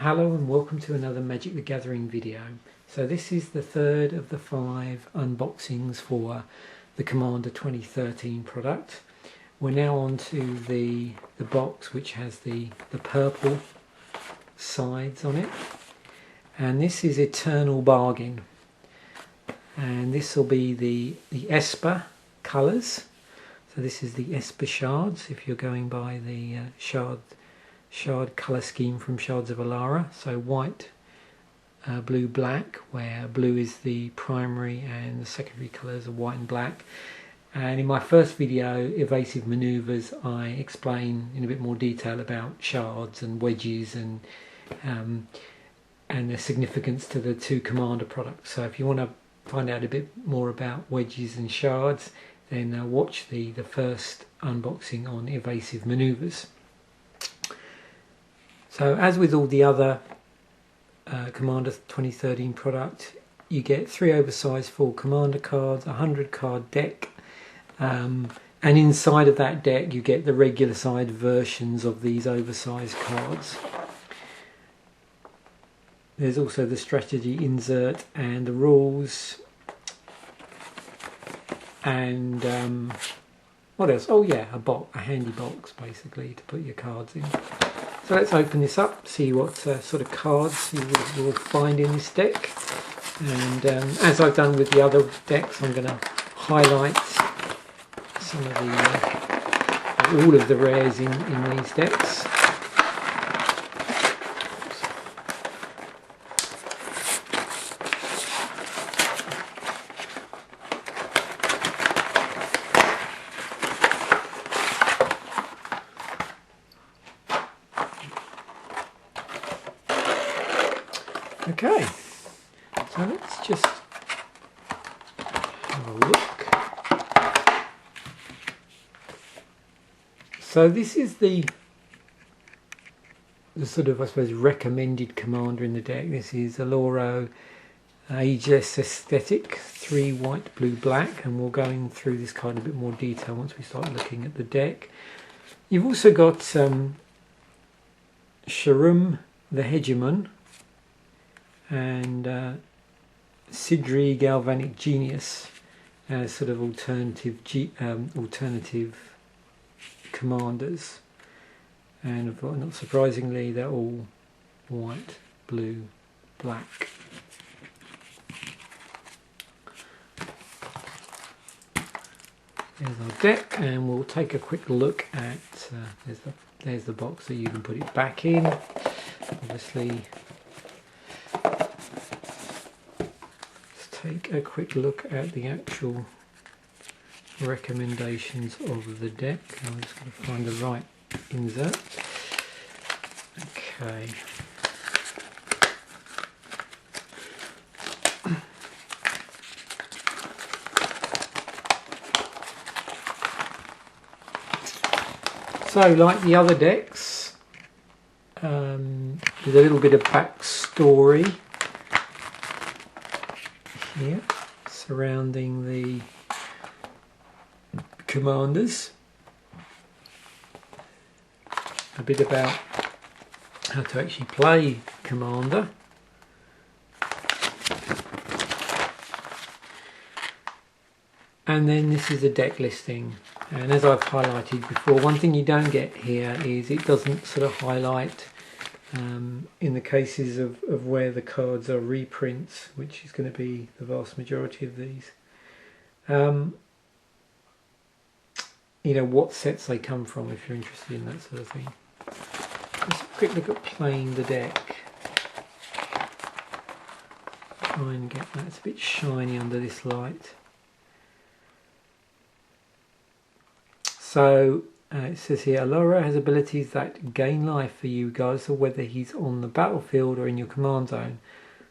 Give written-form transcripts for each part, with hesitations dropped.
Hello and welcome to another Magic the Gathering video. So this is the third of the 5 unboxings for the Commander 2013 product. We're now on to the box which has the purple sides on it. And this is Eternal Bargain. And this will be the Esper colours. So this is the Esper shards if you're going by the shard colour scheme from Shards of Oloro. So white, blue, black, where blue is the primary and the secondary colours are white and black. And in my first video, Evasive Manoeuvres, I explain in a bit more detail about shards and wedges and their significance to the two Commander products. So if you want to find out a bit more about wedges and shards, then watch the first unboxing on Evasive Manoeuvres. So as with all the other Commander 2013 product, you get 3 oversized full Commander cards, a 100 card deck, and inside of that deck you get the regular side versions of these oversized cards. There's also the strategy insert and the rules, and what else? Oh yeah, a handy box basically to put your cards in. So let's open this up, see what sort of cards you will find in this deck. And as I've done with the other decks, I'm going to highlight some of all of the rares in these decks. Okay, so let's just have a look. So this is the sort of, I suppose, recommended commander in the deck. This is Oloro, Ageless, Ascetic, 3 white, blue, black, and we'll go in through this card in a bit more detail once we start looking at the deck. You've also got Sharum, the Hegemon, and Sidri, Galvanic Genius, as sort of alternative commanders, and not surprisingly they're all white, blue, black. There's our deck, and we'll take a quick look at there's the box so you can put it back in. Obviously, take a quick look at the actual recommendations of the deck. I'm just going to find the right insert. Okay. So, like the other decks, there's a little bit of backstory here surrounding the commanders, a bit about how to actually play Commander, and then this is a deck listing. And as I've highlighted before, one thing you don't get here is it doesn't sort of highlight in the cases of where the cards are reprints, which is going to be the vast majority of these, you know, what sets they come from if you're interested in that sort of thing. Just a quick look at playing the deck. Try and get that, it's a bit shiny under this light. So it says here, Oloro has abilities that gain life for you regardless of whether he's on the battlefield or in your command zone.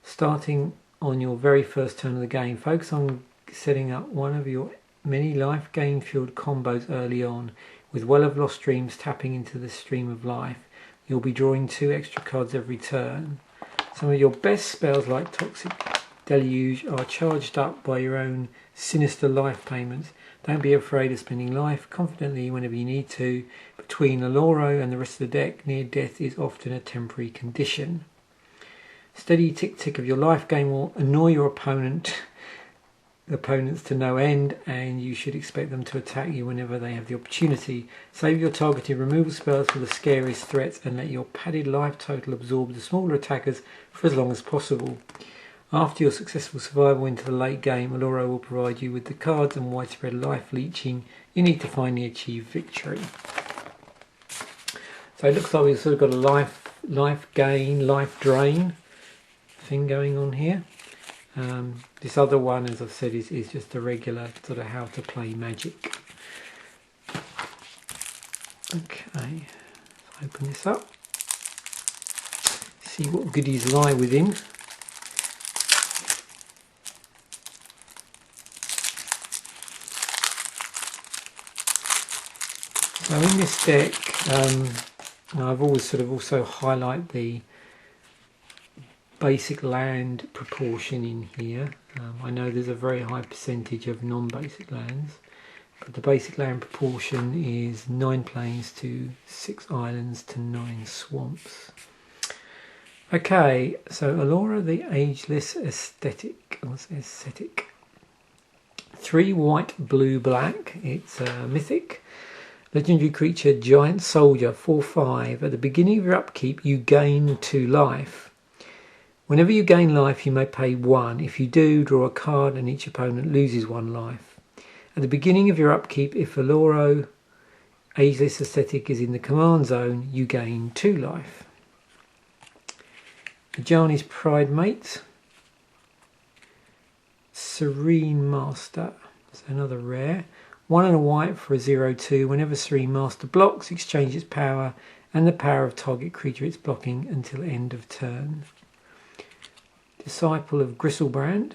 Starting on your very first turn of the game, focus on setting up one of your many life gain field combos early on. With Well of Lost Dreams tapping into the stream of life, you'll be drawing 2 extra cards every turn. Some of your best spells like Toxic Deluge are charged up by your own sinister life payments. Don't be afraid of spending life confidently whenever you need to. Between Oloro and the rest of the deck, near death is often a temporary condition. Steady tick-tick of your life gain will annoy your opponents to no end, and you should expect them to attack you whenever they have the opportunity. Save your targeted removal spells for the scariest threats and let your padded life total absorb the smaller attackers for as long as possible. After your successful survival into the late game, Oloro will provide you with the cards and widespread life leeching you need to finally achieve victory. So it looks like we've sort of got a life gain, life drain thing going on here. This other one, as I've said, is just a regular sort of how to play Magic. Okay, let's open this up. See what goodies lie within. So in this deck, I've always sort of also highlight the basic land proportion in here. I know there's a very high percentage of non-basic lands, but the basic land proportion is 9 plains to 6 islands to 9 swamps. Okay, so Oloro the Ageless Aesthetic. What's Ascetic? 3 white, blue, black. It's a mythic. Legendary creature, giant soldier, 4/5. At the beginning of your upkeep, you gain 2 life. Whenever you gain life, you may pay 1. If you do, draw a card and each opponent loses 1 life. At the beginning of your upkeep, if Oloro Ageless Aesthetic is in the command zone, you gain 2 life. Ajani's Pride Mate. Serene Master. That's another rare. 1 and a white for a 0/2. Whenever Serene Master blocks, exchange its power and the power of target creature it's blocking until end of turn. Disciple of Gristlebrand.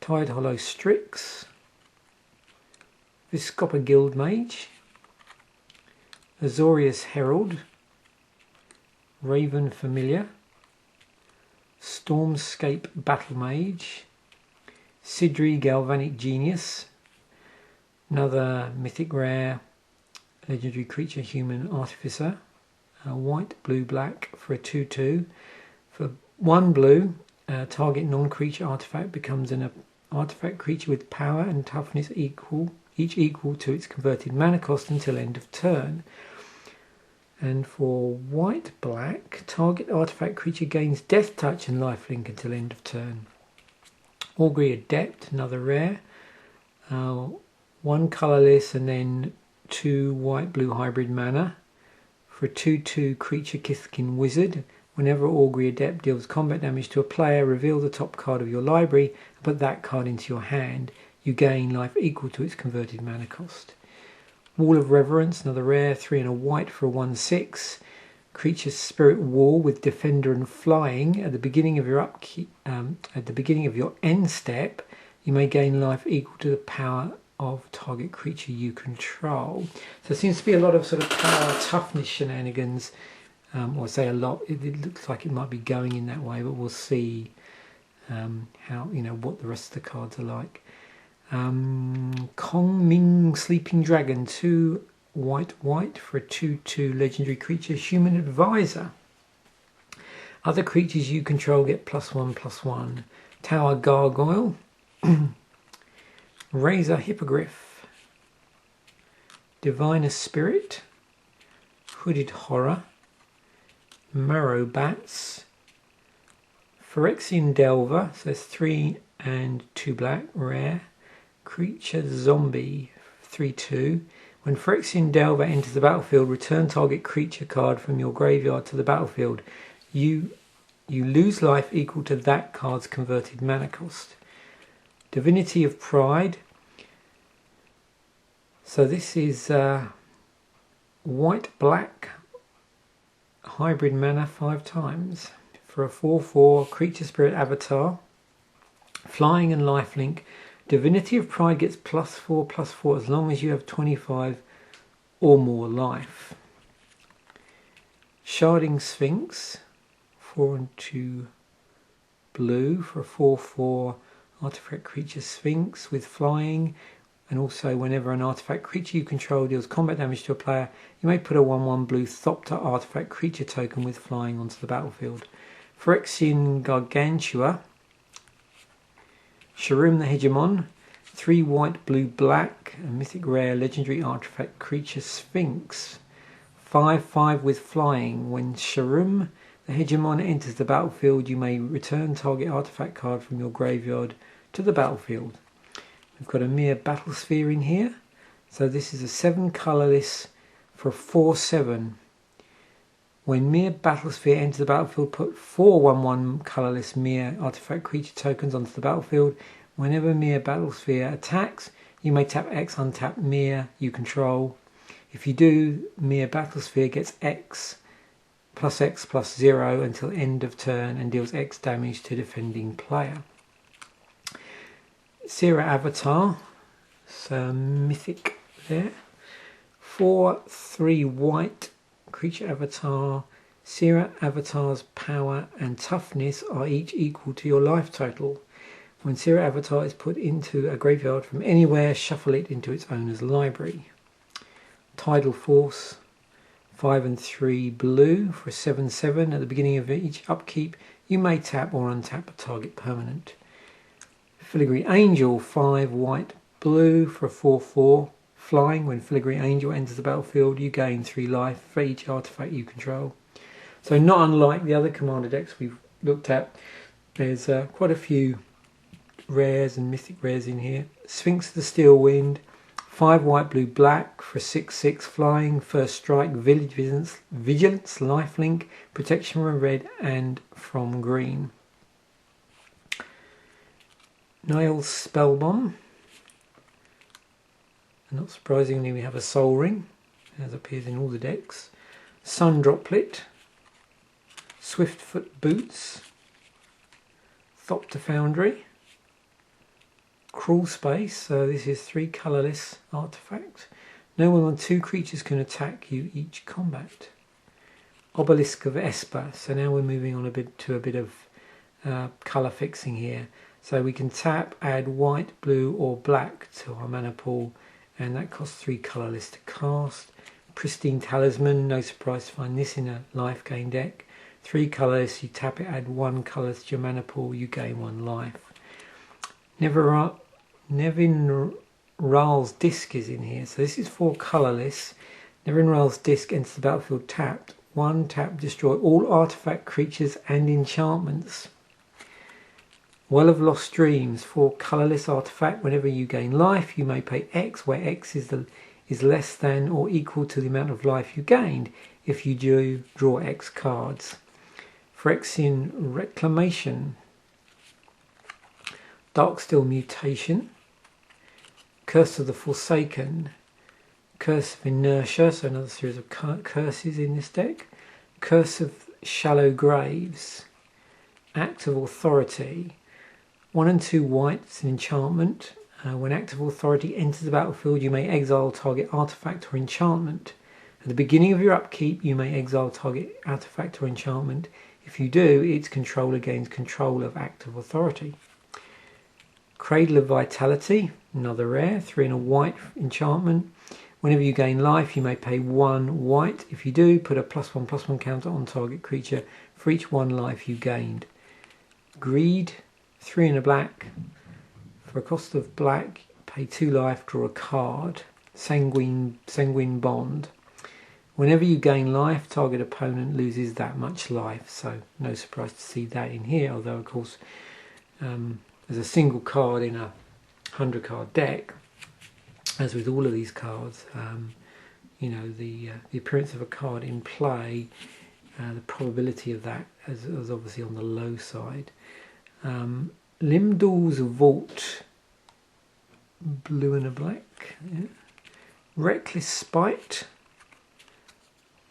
Tide Hollow Strix. Viscopper Guild Mage. Azorius Herald. Raven Familiar. Stormscape Battle Mage. Sidri Galvanic Genius. Another mythic rare legendary creature, Human Artificer. White, blue, black for a 2/2. For 1 blue, target non-creature artifact becomes an artifact creature with power and toughness each equal to its converted mana cost until end of turn. And for white, black, target artifact creature gains death touch and lifelink until end of turn. Augury Adept, another rare. 1 colourless and then 2 white-blue hybrid mana for a 2/2 creature Kithkin Wizard. Whenever Augury Adept deals combat damage to a player, reveal the top card of your library and put that card into your hand. You gain life equal to its converted mana cost. Wall of Reverence, another rare, 3 and a white for a 1/6. Creature Spirit Wall with Defender and Flying. At the beginning of your upkeep, at the beginning of your end step, you may gain life equal to the power of target creature you control. So there seems to be a lot of sort of power toughness shenanigans, or I say a lot. It looks like it might be going in that way, but we'll see how, you know, what the rest of the cards are like. Kong Ming Sleeping Dragon, 2 white for a 2/2 legendary creature, Human Advisor. Other creatures you control get +1/+1. Tower Gargoyle. Razor Hippogriff. Diviner Spirit. Hooded Horror. Marrow Bats. Phyrexian Delver, so that's 3 and 2 black, rare. Creature Zombie, 3/2. When Phyrexian Delver enters the battlefield, return target creature card from your graveyard to the battlefield. You lose life equal to that card's converted mana cost. Divinity of Pride. So this is white-black hybrid mana 5 times for a 4/4 creature spirit avatar. Flying and lifelink. Divinity of Pride gets +4/+4 as long as you have 25 or more life. Sharding Sphinx, 4 and 2 blue for a 4/4 artifact creature Sphinx with flying, and also whenever an artifact creature you control deals combat damage to a player, you may put a 1/1 blue Thopter artifact creature token with flying onto the battlefield. Phyrexian Gargantua, Sharum the Hegemon, 3 white, blue, black, a mythic rare legendary artifact creature Sphinx, 5/5 with flying. When Sharum the Hegemon enters the battlefield, you may return target artifact card from your graveyard to the battlefield. We've got a mere Battlesphere in here, so this is a 7 colourless for 4/7. When mere Battlesphere enters the battlefield, put 4 1/1 colourless mere artifact creature tokens onto the battlefield. Whenever mere Battlesphere attacks, you may tap X, untap mere you control. If you do, mere Battlesphere gets X plus 0 until end of turn and deals X damage to defending player. Sierra Avatar, so mythic there. 4/3 white creature avatar. Sierra Avatar's power and toughness are each equal to your life total. When Sierra Avatar is put into a graveyard from anywhere, shuffle it into its owner's library. Tidal Force, 5 and 3 blue for a 7/7. At the beginning of each upkeep, you may tap or untap a target permanent. Filigree Angel, 5 white blue for a 4/4. Flying. When Filigree Angel enters the battlefield, you gain 3 life for each artifact you control. So not unlike the other commander decks we've looked at, there's quite a few rares and mythic rares in here. Sphinx of the Steel Wind, 5 white, blue, black for 6/6 flying. First strike, vigilance, lifelink, protection from red and from green. Niall's Spellbomb. Not surprisingly, we have a Soul Ring, as appears in all the decks. Sun Droplet, Swiftfoot Boots, Thopter Foundry, Crawl Space, so this is 3 colourless artifact. No more than 2 creatures can attack you each combat. Obelisk of Esper, so now we're moving on a bit of colour fixing here. So we can tap, add white, blue or black to our mana pool, and that costs 3 colourless to cast. Pristine Talisman, no surprise to find this in a life gain deck. 3 colourless, you tap it, add 1 colour to your mana pool, you gain 1 life. Nevin Raal's Disc is in here, so this is 4 colourless. Nevin Raal's Disc enters the battlefield tapped. 1 tap, destroy all artifact creatures and enchantments. Well of Lost Dreams, 4 colourless artifact. Whenever you gain life, you may pay X, where X is less than or equal to the amount of life you gained. If you do, draw X cards. Phyrexian Reclamation, Darksteel Mutation, Curse of the Forsaken, Curse of Inertia, so another series of curses in this deck. Curse of Shallow Graves, Act of Authority. 1 and 2 white, it's an enchantment. When Act of Authority enters the battlefield, you may exile target artifact or enchantment. At the beginning of your upkeep, you may exile target artifact or enchantment. If you do, its controller gains control of Act of Authority. Cradle of Vitality, another rare, 3 and a white enchantment. Whenever you gain life, you may pay 1 white. If you do, put a +1/+1 counter on target creature for each 1 life you gained. Greed, 3 and a black. For a cost of black, pay 2 life, draw a card. Sanguine Bond. Whenever you gain life, target opponent loses that much life. So no surprise to see that in here, although of course there's a single card in a 100 card deck. As with all of these cards, you know, the appearance of a card in play, the probability of that is obviously on the low side. Limdal's Vault, blue and a black. Yeah. Reckless Spite,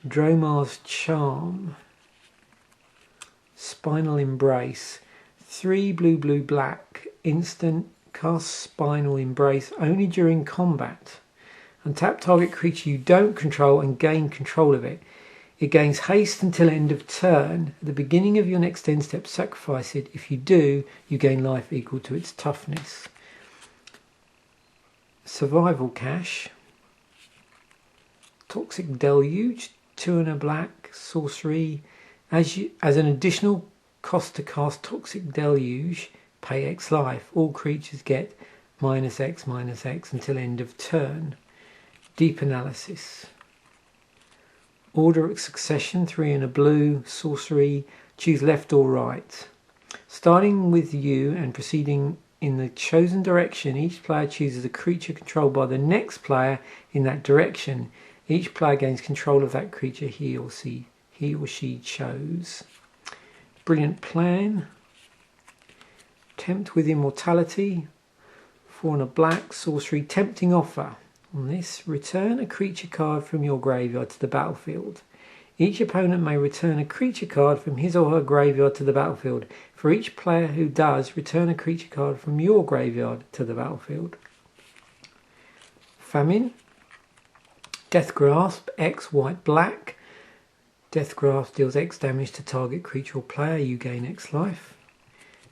Dromar's Charm, Spinal Embrace, 3 blue, blue, black, instant, cast Spinal Embrace only during combat. Untap target creature you don't control and gain control of it. It gains haste until end of turn. At the beginning of your next end step, sacrifice it. If you do, you gain life equal to its toughness. Survival Cache, Toxic Deluge, 2 and a black, sorcery. As an additional Cost to cast Toxic Deluge, pay X life. All creatures get -X until end of turn. Deep Analysis. Order of Succession, 3 and a blue. Sorcery, choose left or right. Starting with you and proceeding in the chosen direction, each player chooses a creature controlled by the next player in that direction. Each player gains control of that creature he or she chose. Brilliant Plan. Tempt with Immortality. 4 and a black. Sorcery, Tempting Offer. On this, return a creature card from your graveyard to the battlefield. Each opponent may return a creature card from his or her graveyard to the battlefield. For each player who does, return a creature card from your graveyard to the battlefield. Famine. Death Grasp, X white black. Death Grasp deals X damage to target creature or player. You gain X life.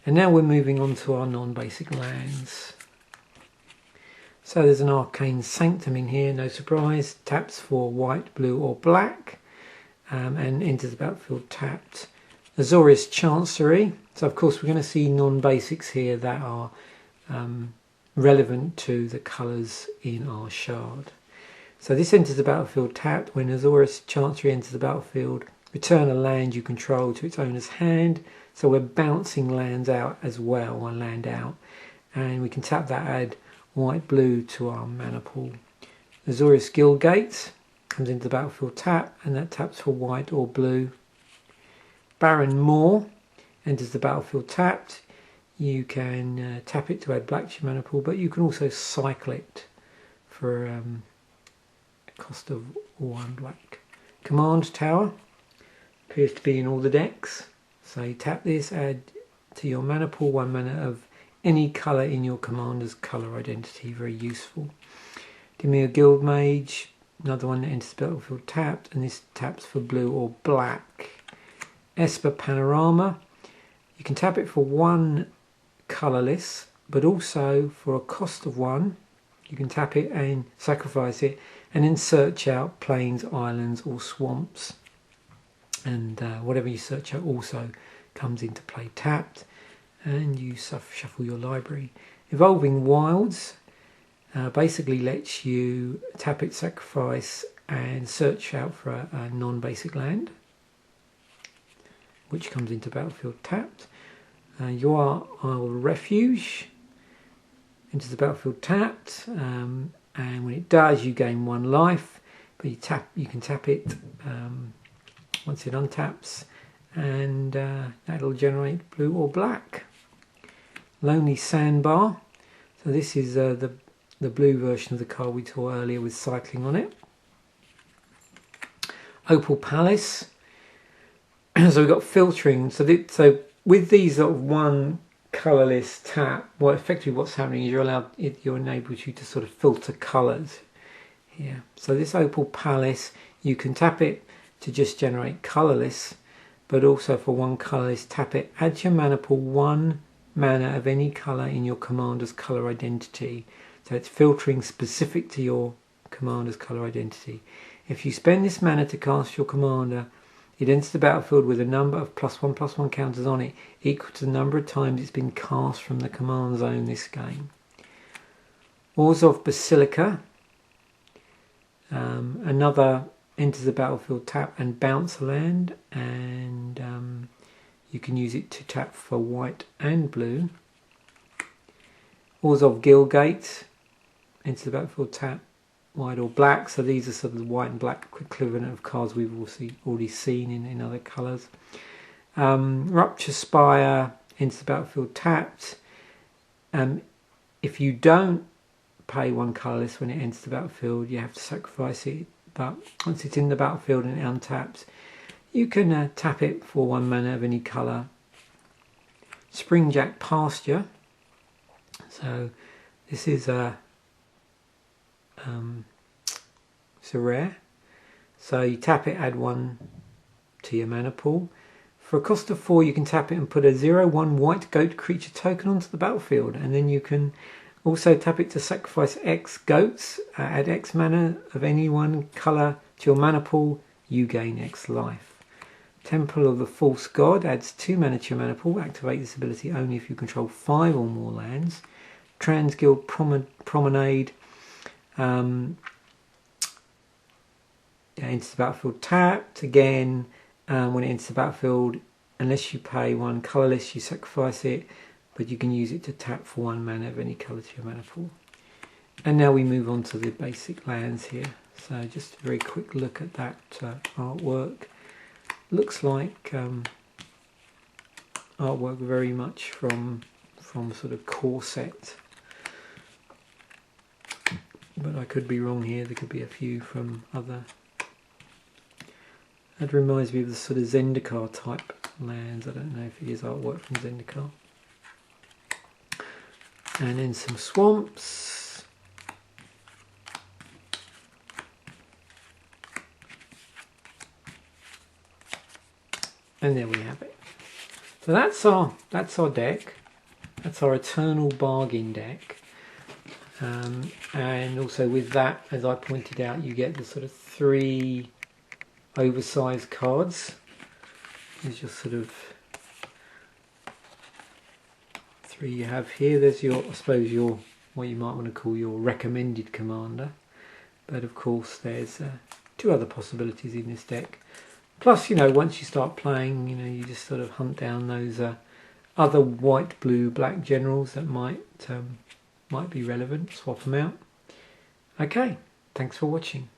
And now we're moving on to our non-basic lands. So there's an Arcane Sanctum in here, no surprise. Taps for white, blue or black. And enters the battlefield tapped. Azorius Chancery. So of course we're going to see non-basics here that are relevant to the colours in our shard. So this enters the battlefield tapped. When Azorius Chancery enters the battlefield, return a land you control to its owner's hand. So we're bouncing lands out as well, one land out. And we can tap that, add white, blue to our mana pool. Azorius Guildgate comes into the battlefield tap, and that taps for white or blue. Baron Moor enters the battlefield tapped. You can tap it to add black to your mana pool, but you can also cycle it for a cost of 1 black. Command Tower appears to be in all the decks. So you tap this, add to your mana pool 1 mana of any colour in your commander's colour identity. Very useful. Dimir Guildmage, another one that enters the battlefield tapped, and this taps for blue or black. Esper Panorama, you can tap it for 1 colourless, but also for a cost of 1, you can tap it and sacrifice it, and then search out plains, islands or swamps. And whatever you search out also comes into play tapped, and you shuffle your library. Evolving Wilds basically lets you tap it, sacrifice and search out for a non-basic land, which comes into battlefield tapped. Your Isle Refuge enters the battlefield tapped, and when it does you gain 1 life, but you can tap it once it untaps, and that'll generate blue or black. Lonely Sandbar, so this is the blue version of the card we saw earlier with cycling on it. Opal Palace. So we've got filtering. So with these sort of 1 colourless tap, well, effectively what's happening is you're enabled you to sort of filter colours here. So this Opal Palace, you can tap it to just generate colourless, but also for 1 colourless, tap it, add to your mana pool 1 mana of any colour in your commander's colour identity. So it's filtering specific to your commander's colour identity. If you spend this mana to cast your commander, it enters the battlefield with a number of +1/+1 counters on it equal to the number of times it's been cast from the command zone this game. Orzhov Basilica, another enters the battlefield tap and bounce a land, and you can use it to tap for white and blue. Orzhov Guildgate enters the battlefield tap, white or black, so these are sort of the white and black equivalent of cards we've already seen in other colours. Rupture Spire enters the battlefield tapped. If you don't pay 1 colourless when it enters the battlefield, you have to sacrifice it, but once it's in the battlefield and it untaps, you can tap it for 1 mana of any colour. Springjack Pasture, so this is it's a rare, so you tap it, add 1 to your mana pool. For a cost of 4 you can tap it and put a 0/1 white goat creature token onto the battlefield, and then you can also tap it to sacrifice X goats, add X mana of any 1 colour to your mana pool, you gain X life. Temple of the False God adds 2 mana to your mana pool. Activate this ability only if you control 5 or more lands. Transguild Promenade. Enters the battlefield tapped. Again, when it enters the battlefield, unless you pay 1 colourless, you sacrifice it, but you can use it to tap for 1 mana of any colour to your mana pool. And now we move on to the basic lands here. So just a very quick look at that artwork. Looks like artwork very much from sort of core set, but I could be wrong here. There could be a few from other. That reminds me of the sort of Zendikar type lands. I don't know if it is artwork from Zendikar. And then some swamps. And there we have it. So that's our deck. That's our Eternal Bargain deck. And also with that, as I pointed out, you get the sort of 3 oversized cards. There's your sort of 3 you have here. There's your, I suppose, your what you might want to call your recommended commander. But of course, there's 2 other possibilities in this deck. Plus, you know, once you start playing, you know, you just sort of hunt down those other white, blue, black generals that might be relevant. Swap them out. Okay, thanks for watching.